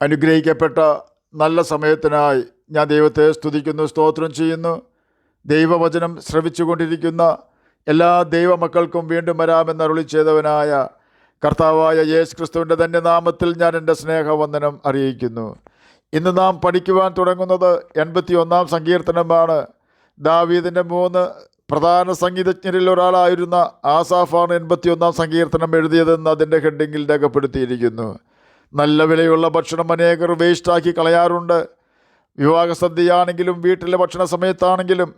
അനുഗ്രഹിക്കപ്പെട്ട നല്ല സമയത്തിനായി ഞാൻ ദൈവത്തെ സ്തുതിക്കുന്നു, സ്തോത്രം ചെയ്യുന്നു. ദൈവവചനം ശ്രവിച്ചുകൊണ്ടിരിക്കുന്ന എല്ലാ ദൈവമക്കൾക്കും വീണ്ടും വരാമെന്ന് അരുളി ചെയ്തവനായ കർത്താവായ യേശു ക്രിസ്തുവിൻ്റെ തന്നെ നാമത്തിൽ ഞാൻ എൻ്റെ സ്നേഹവന്ദനം അറിയിക്കുന്നു. ഇന്ന് നാം പഠിക്കുവാൻ തുടങ്ങുന്നത് 81 സങ്കീർത്തനമാണ്. ദാവീദിൻ്റെ 3 പ്രധാന സംഗീതജ്ഞരിൽ ഒരാളായിരുന്ന ആസാഫാണ് 81 സങ്കീർത്തനം എഴുതിയതെന്ന് അതിൻ്റെ ഹെഡിങ്ങിൽ രേഖപ്പെടുത്തിയിരിക്കുന്നു. നല്ല വിലയുള്ള ഭക്ഷണം അനേകർ വേസ്റ്റാക്കി കളയാറുണ്ട്. വിവാഹസദ്യയാണെങ്കിലും വീട്ടിലെ ഭക്ഷണ സമയത്താണെങ്കിലും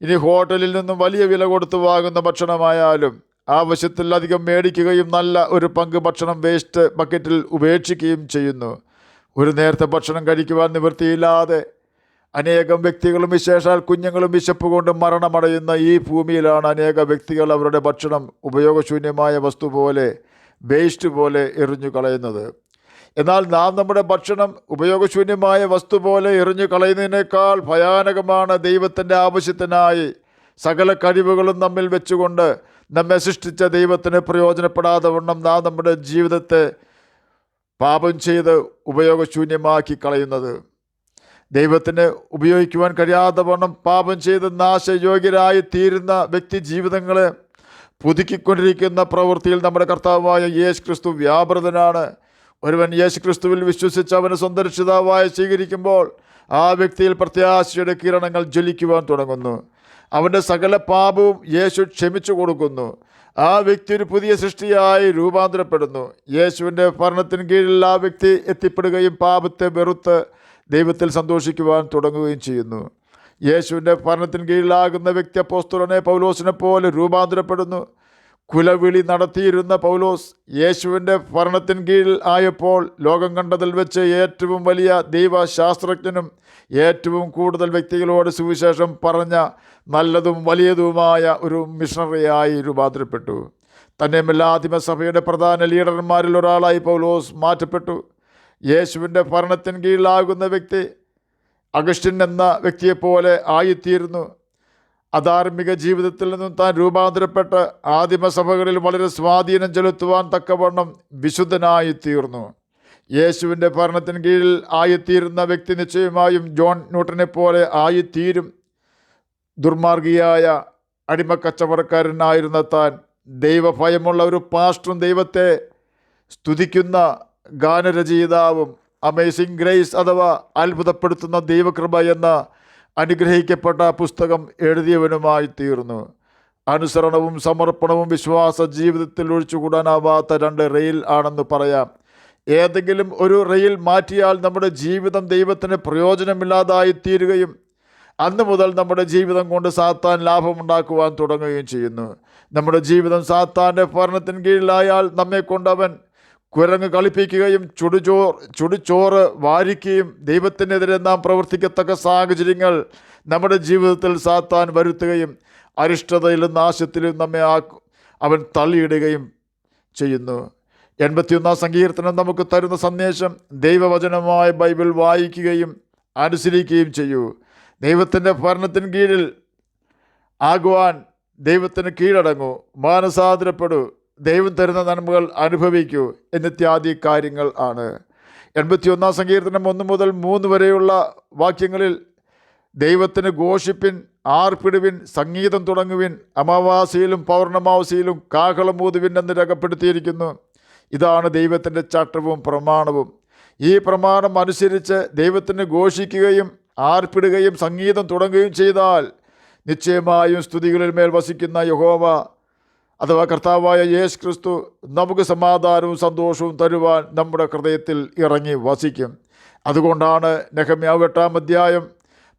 ഇനി ഹോട്ടലിൽ നിന്നും വലിയ വില കൊടുത്ത് വാങ്ങുന്ന ഭക്ഷണമായാലും ആവശ്യത്തിലധികം മേടിക്കുകയും നല്ല ഒരു പങ്ക് ഭക്ഷണം വേസ്റ്റ് ബക്കറ്റിൽ ഉപേക്ഷിക്കുകയും ചെയ്യുന്നു. ഒരു നേരത്തെ ഭക്ഷണം കഴിക്കുവാൻ നിവൃത്തിയില്ലാതെ അനേകം വ്യക്തികളും വിശേഷാൽ കുഞ്ഞുങ്ങളും വിശപ്പ് കൊണ്ട് മരണമടയുന്ന ഈ ഭൂമിയിലാണ് അനേക വ്യക്തികൾ അവരുടെ ഭക്ഷണം ഉപയോഗശൂന്യമായ വസ്തു പോലെ, വേസ്റ്റ് പോലെ എറിഞ്ഞു കളയുന്നത്. എന്നാൽ നാം നമ്മുടെ ഭക്ഷണം ഉപയോഗശൂന്യമായ വസ്തു പോലെ എറിഞ്ഞു കളയുന്നതിനേക്കാൾ ഭയാനകമാണ് ദൈവത്തിൻ്റെ ആവശ്യത്തിനായി സകല കഴിവുകളും നമ്മിൽ വെച്ചുകൊണ്ട് നമ്മെ സൃഷ്ടിച്ച ദൈവത്തിന് പ്രയോജനപ്പെടാതെ വണ്ണം നാം നമ്മുടെ ജീവിതത്തെ പാപം ചെയ്ത് ഉപയോഗശൂന്യമാക്കി കളയുന്നത്. ദൈവത്തിന് ഉപയോഗിക്കുവാൻ കഴിയാതെ വണ്ണം പാപം ചെയ്ത് നാശയോഗ്യരായി തീരുന്ന വ്യക്തി ജീവിതങ്ങളെ പുതുക്കിക്കൊണ്ടിരിക്കുന്ന പ്രവൃത്തിയിൽ നമ്മുടെ കർത്താവായ യേശു ക്രിസ്തു വ്യാപൃതനാണ്. ഒരുവൻ യേശു ക്രിസ്തുവിൽ വിശ്വസിച്ച് അവനെ സ്വന്തം രക്ഷിതാവായി സ്വീകരിക്കുമ്പോൾ ആ വ്യക്തിയിൽ പ്രത്യാശയുടെ കിരണങ്ങൾ ജ്വലിക്കുവാൻ തുടങ്ങുന്നു. അവൻ്റെ സകല പാപവും യേശു ക്ഷമിച്ചു കൊടുക്കുന്നു. ആ വ്യക്തി ഒരു പുതിയ സൃഷ്ടിയായി രൂപാന്തരപ്പെടുന്നു. യേശുവിൻ്റെ ഭരണത്തിന് കീഴിൽ ആ വ്യക്തി എത്തിപ്പെടുകയും പാപത്തെ വെറുത്ത് ദൈവത്തിൽ സന്തോഷിക്കുവാൻ തുടങ്ങുകയും ചെയ്യുന്നു. യേശുവിൻ്റെ ഭരണത്തിന് കീഴിലാകുന്ന വ്യക്തി അപ്പോസ്തലനെ പൗലോസിനെ പോലെ രൂപാന്തരപ്പെടുന്നു. കുലവിളി നടത്തിയിരുന്ന പൗലോസ് യേശുവിൻ്റെ ഭരണത്തിന് കീഴിൽ ആയപ്പോൾ ലോകം കണ്ടതിൽ വെച്ച് ഏറ്റവും വലിയ ദൈവശാസ്ത്രജ്ഞനും ഏറ്റവും കൂടുതൽ വ്യക്തികളോട് സുവിശേഷം പറഞ്ഞ നല്ലതും വലിയതുമായ ഒരു മിഷണറിയായി രൂപാന്തരപ്പെട്ടു. തന്നെ ആദിമസഭയുടെ പ്രധാന ലീഡർമാരിൽ ഒരാളായി പൗലോസ് മാറ്റപ്പെട്ടു. യേശുവിൻ്റെ ഭരണത്തിന് കീഴിലാകുന്ന വ്യക്തി അഗസ്റ്റിൻ എന്ന വ്യക്തിയെപ്പോലെ ആയിത്തീരുന്നു. അധാർമിക ജീവിതത്തിൽ നിന്നും താൻ രൂപാന്തരപ്പെട്ട് ആദിമസഭകളിൽ വളരെ സ്വാധീനം ചെലുത്തുവാൻ തക്കവണ്ണം വിശുദ്ധനായി തീർന്നു. യേശുവിൻ്റെ ഭരണത്തിന് കീഴിൽ ആയിത്തീരുന്ന വ്യക്തി നിശ്ചയമായും ജോൺ ന്യൂട്ടനെ പോലെ ആയിത്തീരും. ദുർമാർഗിയായ അടിമക്കച്ചവടക്കാരനായിരുന്ന താൻ ദൈവഭയമുള്ള ഒരു പാസ്റ്ററും ദൈവത്തെ സ്തുതിക്കുന്ന ഗാനരചയിതാവും അമേസിംഗ് ഗ്രേസ് അഥവാ അത്ഭുതപ്പെടുത്തുന്ന ദൈവകൃപ എന്ന അനുഗ്രഹിക്കപ്പെട്ട പുസ്തകം എഴുതിയവനുമായി തീർന്നു. അനുസരണവും സമർപ്പണവും വിശ്വാസ ജീവിതത്തിൽ ഒഴിച്ചുകൂടാനാവാത്ത 2 റെയിൽ ആണെന്ന് പറയാം. ഏതെങ്കിലും ഒരു റെയിൽ മാറ്റിയാൽ നമ്മുടെ ജീവിതം ദൈവത്തിന് പ്രയോജനമില്ലാതായി തീരുകയും അന്ന് മുതൽ നമ്മുടെ ജീവിതം കൊണ്ട് സാത്താൻ ലാഭമുണ്ടാക്കുവാൻ തുടങ്ങുകയും ചെയ്യുന്നു. നമ്മുടെ ജീവിതം സാത്താൻ്റെ ഭരണത്തിന് കീഴിലായാൽ നമ്മെ കൊണ്ടവൻ കുരങ്ങ് കളിപ്പിക്കുകയും ചുടുചോറ് വാരിക്കുകയും ദൈവത്തിനെതിരെ നാം പ്രവർത്തിക്കത്തക്ക സാഹചര്യങ്ങൾ നമ്മുടെ ജീവിതത്തിൽ സാത്താൻ വരുത്തുകയും അരിഷ്ടതയിലും നാശത്തിലും നമ്മെ അവൻ തള്ളിയിടുകയും ചെയ്യുന്നു. 81 സങ്കീർത്തനം നമുക്ക് തരുന്ന സന്ദേശം ദൈവവചനമായ ബൈബിൾ വായിക്കുകയും അനുസരിക്കുകയും ചെയ്യൂ. ദൈവത്തിൻ്റെ ഭരണത്തിന് കീഴിൽ ആകുവാൻ ദൈവത്തിന് കീഴടങ്ങൂ, മാനസാന്തരപ്പെടൂ, ദൈവം തരുന്ന നന്മകൾ അനുഭവിക്കൂ എന്നിത്യാദി കാര്യങ്ങൾ ആണ്. 81 സങ്കീർത്തനം 1 മുതൽ 3 വരെയുള്ള വാക്യങ്ങളിൽ ദൈവത്തിന് ഘോഷിപ്പിൻ, ആർപ്പിടുവിൻ, സംഗീതം തുടങ്ങുവിൻ, അമാവാസിയിലും പൗർണമാവാസിയിലും കാഹളമൂതുവിൻ എന്ന് രേഖപ്പെടുത്തിയിരിക്കുന്നു. ഇതാണ് ദൈവത്തിൻ്റെ ചട്ടവും പ്രമാണവും. ഈ പ്രമാണം അനുസരിച്ച് ദൈവത്തിന് ഘോഷിക്കുകയും ആർപ്പിടുകയും സംഗീതം തുടങ്ങുകയും ചെയ്താൽ നിശ്ചയമായും സ്തുതികളിൽ മേൽ വസിക്കുന്ന യഹോവ അഥവാ കർത്താവായ യേശു ക്രിസ്തു നമുക്ക് സമാധാനവും സന്തോഷവും തരുവാൻ നമ്മുടെ ഹൃദയത്തിൽ ഇറങ്ങി വസിക്കും. അതുകൊണ്ടാണ് നെഹമ്യാവ് 8 അധ്യായം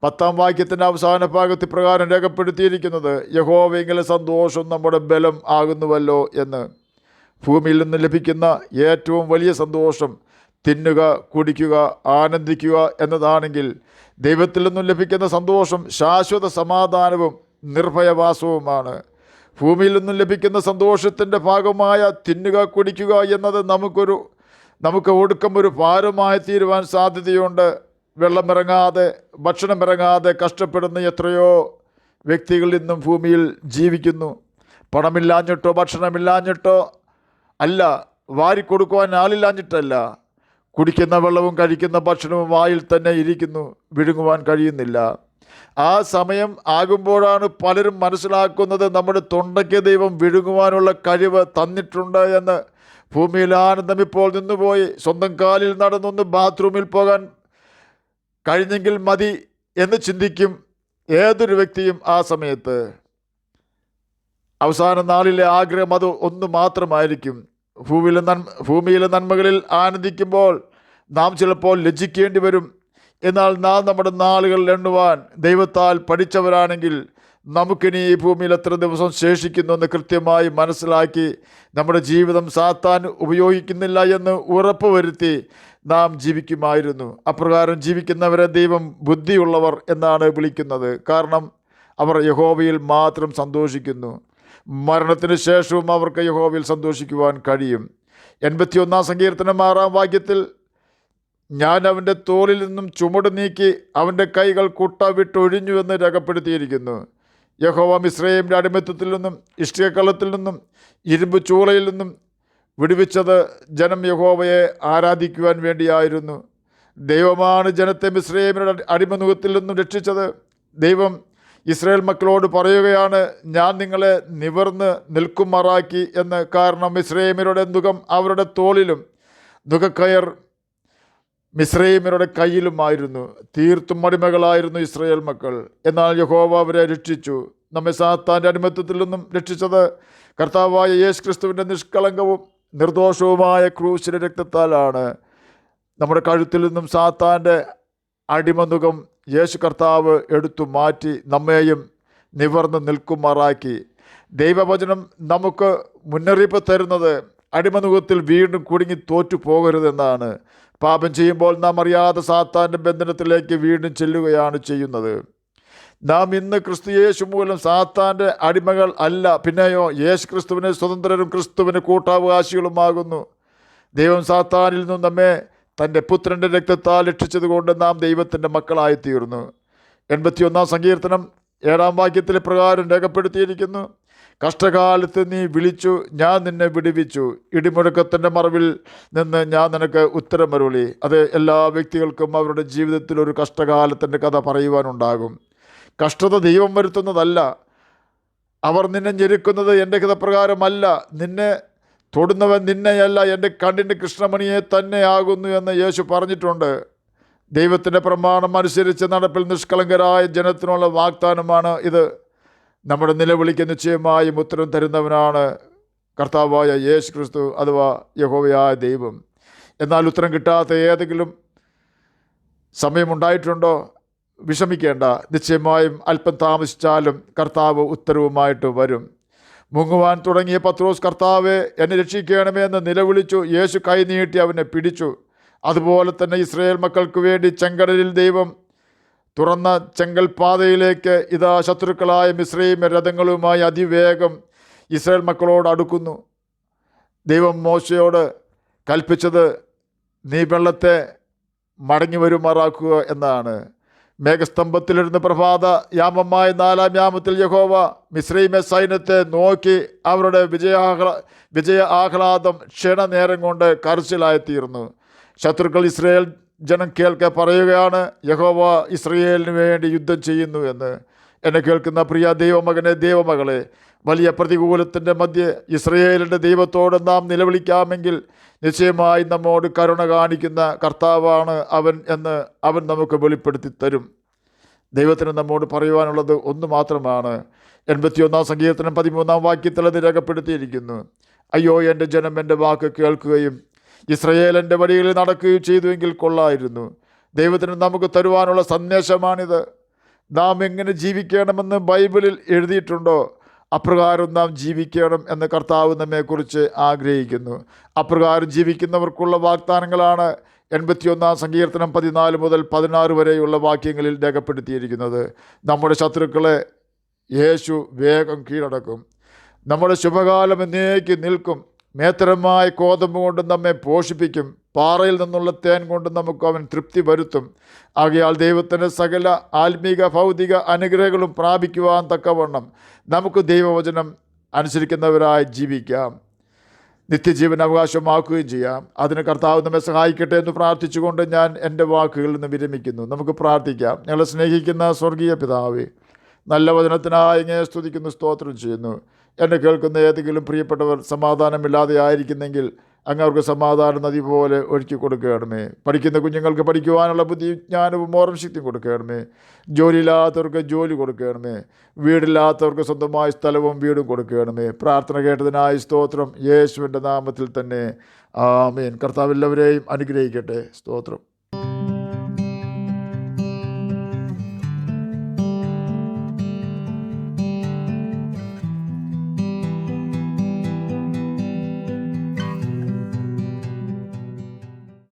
10 വാക്യത്തിൻ്റെ അവസാന ഭാഗത്ത് പ്രകാരം രേഖപ്പെടുത്തിയിരിക്കുന്നത്, യഹോവയെങ്കിലെ സന്തോഷം നമ്മുടെ ബലം ആകുന്നുവല്ലോ എന്ന്. ഭൂമിയിൽ നിന്ന് ലഭിക്കുന്ന ഏറ്റവും വലിയ സന്തോഷം തിന്നുക, കുടിക്കുക, ആനന്ദിക്കുക എന്നതാണെങ്കിൽ ദൈവത്തിൽ നിന്നും ലഭിക്കുന്ന സന്തോഷം ശാശ്വത സമാധാനവും നിർഭയവാസവുമാണ്. ഭൂമിയിൽ നിന്നും ലഭിക്കുന്ന സന്തോഷത്തിൻ്റെ ഭാഗമായ തിന്നുക, കുടിക്കുക എന്നത് നമുക്ക് ഒടുക്കം ഒരു ഭാരമായി തീരുവാൻ സാധ്യതയുണ്ട്. വെള്ളമിറങ്ങാതെ, ഭക്ഷണമിറങ്ങാതെ കഷ്ടപ്പെടുന്ന എത്രയോ വ്യക്തികൾ ഇന്നും ഭൂമിയിൽ ജീവിക്കുന്നു. പണമില്ലാഞ്ഞിട്ടോ ഭക്ഷണമില്ലാഞ്ഞിട്ടോ അല്ല, വാരിക്കൊടുക്കുവാൻ ആളില്ലാഞ്ഞിട്ടല്ല, കുടിക്കുന്ന വെള്ളവും കഴിക്കുന്ന ഭക്ഷണവും വായിൽ തന്നെ ഇരിക്കുന്നു, വിഴുങ്ങുവാൻ കഴിയുന്നില്ല. ആ സമയം ആകുമ്പോഴാണ് പലരും മനസ്സിലാക്കുന്നത് നമ്മുടെ തൊണ്ടയ്ക്ക് ദൈവം വിഴുങ്ങുവാനുള്ള കഴിവ് തന്നിട്ടുണ്ട് എന്ന്. ഭൂമിയിൽ ആനന്ദം ഇപ്പോൾ നിന്നുപോയി. സ്വന്തം കാലിൽ നടന്നൊന്ന് ബാത്റൂമിൽ പോകാൻ കഴിഞ്ഞെങ്കിൽ മതി എന്ന് ചിന്തിക്കും ഏതൊരു വ്യക്തിയും ആ സമയത്ത്. അവസാന നാളിലെ ആഗ്രഹം അത് ഒന്ന് മാത്രമായിരിക്കും. ഭൂമിയിലെ നന്മകളിൽ ആനന്ദിക്കുമ്പോൾ നാം ചിലപ്പോൾ ലജ്ജിക്കേണ്ടി വരും. എന്നാൽ നാം നമ്മുടെ നാളുകൾ എണ്ണുവാൻ ദൈവത്താൽ പഠിച്ചവരാണെങ്കിൽ നമുക്കിനി ഈ ഭൂമിയിൽ എത്ര ദിവസം ശേഷിക്കുന്നുവെന്ന് കൃത്യമായി മനസ്സിലാക്കി നമ്മുടെ ജീവിതം സാത്താൻ ഉപയോഗിക്കുന്നില്ല എന്ന് ഉറപ്പ് വരുത്തി നാം ജീവിക്കുമായിരുന്നു. അപ്രകാരം ജീവിക്കുന്നവരെ ദൈവം ബുദ്ധിയുള്ളവർ എന്നാണ് വിളിക്കുന്നത്. കാരണം അവർ യഹോവയിൽ മാത്രം സന്തോഷിക്കുന്നു. മരണത്തിന് ശേഷവും അവർക്ക് യഹോവയിൽ സന്തോഷിക്കുവാൻ കഴിയും. 81 സങ്കീർത്തനം 6 വാക്യത്തിൽ, ഞാൻ അവൻ്റെ തോളിൽ നിന്നും ചുമട് നീക്കി അവൻ്റെ കൈകൾ കുട്ട വിട്ടൊഴിഞ്ഞു എന്ന് രേഖപ്പെടുത്തിയിരിക്കുന്നു. യഹോവ മിസ്രയീമിൻ്റെ അടിമത്തത്തിൽ നിന്നും ഇഷ്ടികക്കള്ളത്തിൽ നിന്നും ഇരുമ്പ് ചൂളയിൽ നിന്നും വിടുവിച്ചത് ജനം യഹോവയെ ആരാധിക്കുവാൻ വേണ്ടിയായിരുന്നു. ദൈവമാണ് ജനത്തെ മിസ്രയീമിൻ്റെ അടിമനുഖത്തിൽ നിന്നും രക്ഷിച്ചത്. ദൈവം ഇസ്രായേൽ മക്കളോട് പറയുകയാണ്, ഞാൻ നിങ്ങളെ നിവർന്ന് നിൽക്കുമാറാക്കി എന്ന്. കാരണം മിസ്രയീമ്യരുടെ നുകം അവരുടെ തോളിലും നുകക്കയർ മിസ്രയീമ്യരുടെ കയ്യിലുമായിരുന്നു. തീർത്തും അടിമകളായിരുന്നു ഇസ്രായേൽ മക്കൾ. എന്നാൽ യഹോവ അവരെ രക്ഷിച്ചു. നമ്മെ സാത്താൻ്റെ അടിമത്തത്തിൽ നിന്നും രക്ഷിച്ചത് കർത്താവായ യേശു ക്രിസ്തുവിൻ്റെ നിഷ്കളങ്കവും നിർദോഷവുമായ ക്രൂശിൻ്റെ രക്തത്താലാണ്. നമ്മുടെ കഴുത്തിൽ നിന്നും സാത്താൻ്റെ അടിമനുകം യേശു കർത്താവ് എടുത്തു മാറ്റി നമ്മെയും നിവർന്ന് നിൽക്കുമാറാക്കി. ദൈവവചനം നമുക്ക് മുന്നറിയിപ്പ് തരുന്നത് അടിമനുഖത്തിൽ വീണ്ടും കുടുങ്ങി തോറ്റു പോകരുതെന്നാണ്. പാപം ചെയ്യുമ്പോൾ നാം അറിയാതെ സാത്താൻ്റെ ബന്ധനത്തിലേക്ക് വീണ്ടും ചെല്ലുകയാണ് ചെയ്യുന്നത്. നാം ഇന്ന് ക്രിസ്തു യേശു മൂലം സാത്താൻ്റെ അടിമകൾ അല്ല, പിന്നെയോ യേശു ക്രിസ്തുവിനെ സ്വതന്ത്രരും ക്രിസ്തുവിന് കൂട്ടാവകാശികളുമാകുന്നു. ദൈവം സാത്താനിൽ നിന്നും നമ്മെ തൻ്റെ പുത്രൻ്റെ രക്തത്താൽ രക്ഷിച്ചതുകൊണ്ട് നാം ദൈവത്തിൻ്റെ മക്കളായിത്തീർന്നു. 81 സങ്കീർത്തനം 7 വാക്യത്തിലെ പ്രകാരം രേഖപ്പെടുത്തിയിരിക്കുന്നു, കഷ്ടകാലത്ത് നീ വിളിച്ചു, ഞാൻ നിന്നെ വിടുവിച്ചു. ഇടിമുഴക്കത്തിൻ്റെ മറവിൽ നിന്ന് ഞാൻ നിനക്ക് ഉത്തരമരുളി. അത് എല്ലാ വ്യക്തികൾക്കും അവരുടെ ജീവിതത്തിൽ ഒരു കഷ്ടകാലത്തിൻ്റെ കഥ പറയുവാനുണ്ടാകും. കഷ്ടത ദൈവം വരുത്തുന്നതല്ല. അവർ നിന്നെ ഞെരുക്കുന്നത് എൻ്റെ ഹിതപ്രകാരമല്ല. നിന്നെ തൊടുന്നവൻ നിന്നെയല്ല, എൻ്റെ കണ്ണിൻ്റെ കൃഷ്ണമണിയെ തന്നെയാകുന്നു എന്ന് യേശു പറഞ്ഞിട്ടുണ്ട്. ദൈവത്തിൻ്റെ പ്രമാണം അനുസരിച്ച് നടപ്പിൽ നിഷ്കളങ്കരായ ജനത്തിനുള്ള വാഗ്ദാനമാണ് ഇത്. നമ്മുടെ നിലവിളിക്ക് നിശ്ചയമായും ഉത്തരം തരുന്നവനാണ് കർത്താവായ യേശു ക്രിസ്തു അഥവാ യഹോവയായ ദൈവം. എന്നാൽ ഉത്തരം കിട്ടാത്ത ഏതെങ്കിലും സമയമുണ്ടായിട്ടുണ്ടോ? വിഷമിക്കേണ്ട. നിശ്ചയമായും അല്പം താമസിച്ചാലും കർത്താവ് ഉത്തരവുമായിട്ട് വരും. മുങ്ങുവാൻ തുടങ്ങിയ പത്രോസ്, കർത്താവെ എന്നെ രക്ഷിക്കണമേ എന്ന് നിലവിളിച്ചു. യേശു കൈ നീട്ടി അവനെ പിടിച്ചു. അതുപോലെ തന്നെ ഇസ്രായേൽ മക്കൾക്ക് വേണ്ടി ചെങ്കടലിൽ ദൈവം തുറന്ന ചെങ്കൽ പാതയിലേക്ക് ഇതാ ശത്രുക്കളായ മിസ്രയീമ്യ രഥങ്ങളുമായി അതിവേഗം ഇസ്രായേൽ മക്കളോട് അടുക്കുന്നു. ദൈവം മോശയോട് കൽപ്പിച്ചത് നീ വെള്ളത്തെ മടങ്ങി വരുമാറാക്കുക എന്നാണ്. മേഘസ്തംഭത്തിലിരുന്ന് പ്രഭാത യാമമായ 4-ാം യാമത്തിൽ യഹോവ മിസ്രയീമ്യ സൈന്യത്തെ നോക്കി അവരുടെ വിജയ ആഹ്ലാദം ക്ഷണനേരം കൊണ്ട് കരച്ചിലായിത്തീർന്നു. ശത്രുക്കൾ ഇസ്രായേൽ ജനം കേൾക്കെ പറയുകയാണ്, യഹോവ ഇസ്രായേലിന് വേണ്ടി യുദ്ധം ചെയ്യുന്നു എന്ന്. എന്നെ കേൾക്കുന്ന പ്രിയ ദൈവമകനെ, ദൈവമകളെ, വലിയ പ്രതികൂലത്തിൻ്റെ മധ്യേ ഇസ്രായേലിൻ്റെ ദൈവത്തോട് നാം നിലവിളിക്കാമെങ്കിൽ നിശ്ചയമായി നമ്മോട് കരുണ കാണിക്കുന്ന കർത്താവാണ് അവൻ എന്ന് അവൻ നമുക്ക് വെളിപ്പെടുത്തി തരും. ദൈവത്തിന് നമ്മോട് പറയുവാനുള്ളത് ഒന്ന് മാത്രമാണ്. 81 സങ്കീർത്തനം 13 വാക്യത്തിൽ അത് രേഖപ്പെടുത്തിയിരിക്കുന്നു, അയ്യോ എൻ്റെ ജനം എൻ്റെ വാക്ക് കേൾക്കുകയും ഇസ്രായേൽ എൻ്റെ വഴികളിൽ നടക്കുകയും ചെയ്തുവെങ്കിൽ കൊള്ളായിരുന്നു. ദൈവത്തിന് നമുക്ക് തരുവാനുള്ള സന്ദേശമാണിത്. നാം എങ്ങനെ ജീവിക്കണമെന്ന് ബൈബിളിൽ എഴുതിയിട്ടുണ്ടോ അപ്രകാരം നാം ജീവിക്കണം എന്ന് കർത്താവ് നമ്മെക്കുറിച്ച് ആഗ്രഹിക്കുന്നു. അപ്രകാരം ജീവിക്കുന്നവർക്കുള്ള വാഗ്ദാനങ്ങളാണ് 81 സങ്കീർത്തനം 14 മുതൽ 16 വരെയുള്ള വാക്യങ്ങളിൽ രേഖപ്പെടുത്തിയിരിക്കുന്നത്. നമ്മുടെ ശത്രുക്കളെ യേശു വേഗം കീഴടക്കും. നമ്മുടെ ശുഭകാലം എന്നേക്ക് നിൽക്കും. മേത്തരമായ കോതമ്പ് കൊണ്ട് നമ്മെ പോഷിപ്പിക്കും. പാറയിൽ നിന്നുള്ള തേൻ കൊണ്ട് നമുക്ക് അവൻ തൃപ്തി വരുത്തും. ആകയാൽ ദൈവത്തിൻ്റെ സകല ആത്മീക ഭൗതിക അനുഗ്രഹങ്ങളും പ്രാപിക്കുവാൻ തക്കവണ്ണം നമുക്ക് ദൈവവചനം അനുസരിക്കുന്നവരായി ജീവിക്കാം. നിത്യജീവൻ അവകാശമാക്കുകയും ചെയ്യാം. അതിന് കർത്താവ് നമ്മെ സഹായിക്കട്ടെ എന്ന് പ്രാർത്ഥിച്ചുകൊണ്ട് ഞാൻ എൻ്റെ വാക്കുകളിൽ നിന്ന് വിരമിക്കുന്നു. നമുക്ക് പ്രാർത്ഥിക്കാം. ഞങ്ങളെ സ്നേഹിക്കുന്ന സ്വർഗീയ പിതാവേ, നല്ല വചനത്തിനായി ഇങ്ങനെ സ്തുതിക്കുന്നു, സ്തോത്രം ചെയ്യുന്നു. എന്നെ കേൾക്കുന്ന ഏതെങ്കിലും പ്രിയപ്പെട്ടവർ സമാധാനമില്ലാതെ ആയിരിക്കുന്നെങ്കിൽ അങ്ങ് അവർക്ക് സമാധാന നദി പോലെ ഒഴുക്കി കൊടുക്കണമേ. പഠിക്കുന്ന കുഞ്ഞുങ്ങൾക്ക് പഠിക്കുവാനുള്ള ബുദ്ധിയും ജ്ഞാനവും ഓർമ്മ ശക്തിയും കൊടുക്കണമേ. ജോലിയില്ലാത്തവർക്ക് ജോലി കൊടുക്കണമേ. വീടില്ലാത്തവർക്ക് സ്വന്തമായ സ്ഥലവും വീടും കൊടുക്കണമേ. പ്രാർത്ഥന കേട്ടതിനായി സ്തോത്രം. യേശുവിൻ്റെ നാമത്തിൽ തന്നെ ആമേൻ. കർത്താവ് എല്ലാവരെയും അനുഗ്രഹിക്കട്ടെ. സ്തോത്രം.